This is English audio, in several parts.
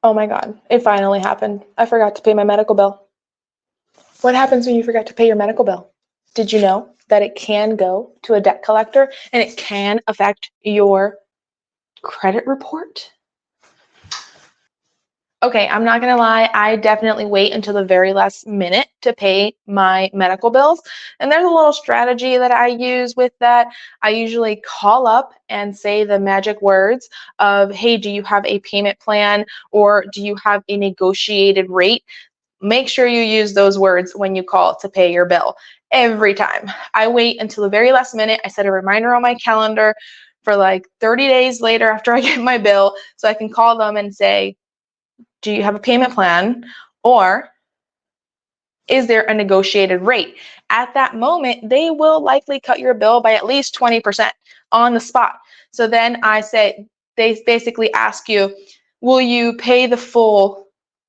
Oh my God, it finally happened. I forgot to pay my medical bill. What happens when you forget to pay your medical bill? Did you know that it can go to a debt collector and it can affect your credit report? Okay, I'm not gonna lie, I definitely wait until the very last minute to pay my medical bills. And there's a little strategy that I use with that. I usually call up and say the magic words of, hey, do you have a payment plan or do you have a negotiated rate? Make sure you use those words when you call to pay your bill. Every time. I wait until the very last minute. I set a reminder on my calendar for like 30 days later after I get my bill so I can call them and say, do you have a payment plan, or is there a negotiated rate? At that moment, they will likely cut your bill by at least 20% on the spot. So then I say, they basically ask you, will you pay the full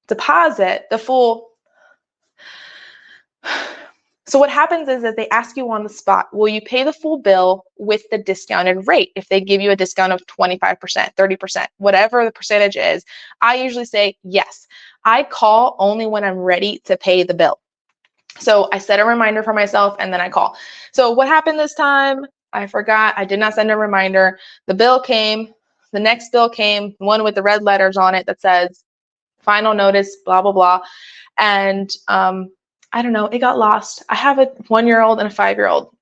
deposit, the full. So what happens is that they ask you on the spot, will you pay the full bill with the discounted rate? If they give you a discount of 25%, 30%, whatever the percentage is, I usually say yes. I call only when I'm ready to pay the bill. So I set a reminder for myself and then I call. So what happened this time? I forgot. I did not send a reminder. The bill came. The next bill came, one with the red letters on it that says final notice, blah, blah, blah. And I don't know, it got lost. I have a 1-year-old and a 5-year-old.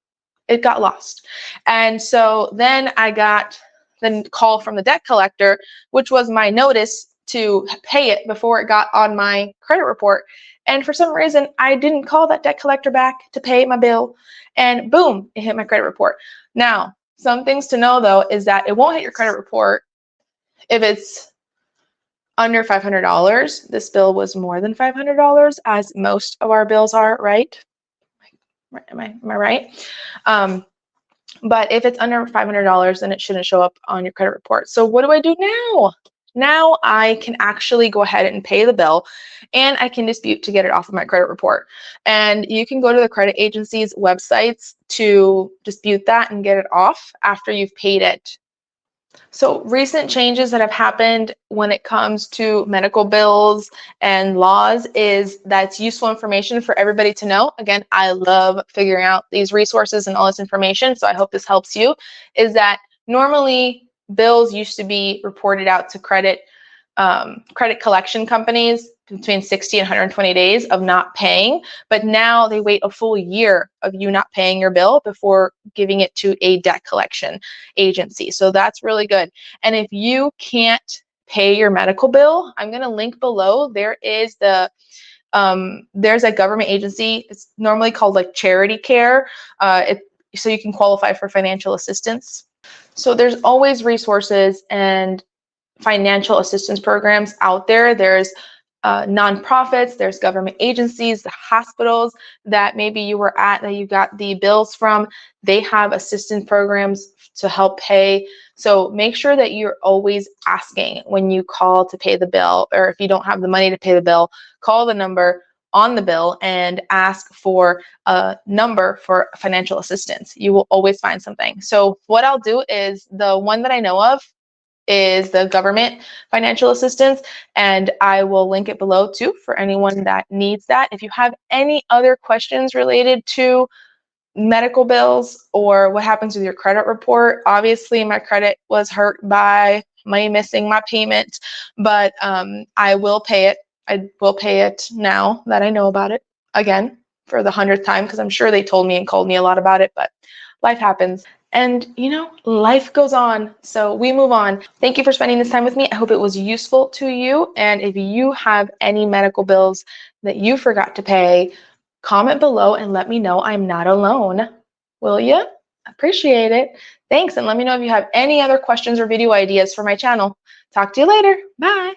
It got lost. And so then I got the call from the debt collector, which was my notice to pay it before it got on my credit report. And for some reason, I didn't call that debt collector back to pay my bill. And boom, it hit my credit report. Now, some things to know though is that it won't hit your credit report if it's under $500. This bill was more than $500, as most of our bills are, right? Am I right? But if it's under $500, then it shouldn't show up on your credit report. So what do I do now? Now I can actually go ahead and pay the bill, and I can dispute to get it off of my credit report. And you can go to the credit agency's websites to dispute that and get it off after you've paid it. So recent changes that have happened when it comes to medical bills and laws is that's useful information for everybody to know. Again, I love figuring out these resources and all this information, so I hope this helps you, is that normally bills used to be reported out to credit collection companies between 60 and 120 days of not paying, but now they wait a full year of you not paying your bill before giving it to a debt collection agency. So that's really good. And if you can't pay your medical bill, I'm going to link below. There's a government agency. It's normally called like Charity Care. So you can qualify for financial assistance. So there's always resources and financial assistance programs out there. There's nonprofits, there's government agencies, the hospitals that maybe you were at that you got the bills from. They have assistance programs to help pay. So make sure that you're always asking when you call to pay the bill, or if you don't have the money to pay the bill, call the number on the bill and ask for a number for financial assistance. You will always find something. So what I'll do is, the one that I know of is the government financial assistance, and I will link it below too for anyone that needs that. If you have any other questions related to medical bills or what happens with your credit report, obviously my credit was hurt by me missing my payment, but I will pay it. I will pay it now that I know about it, again for the 100th time, because I'm sure they told me and called me a lot about it, but life happens. And, life goes on, so we move on. Thank you for spending this time with me. I hope it was useful to you. And if you have any medical bills that you forgot to pay, comment below and let me know I'm not alone. Will you? Appreciate it. Thanks, and let me know if you have any other questions or video ideas for my channel. Talk to you later. Bye.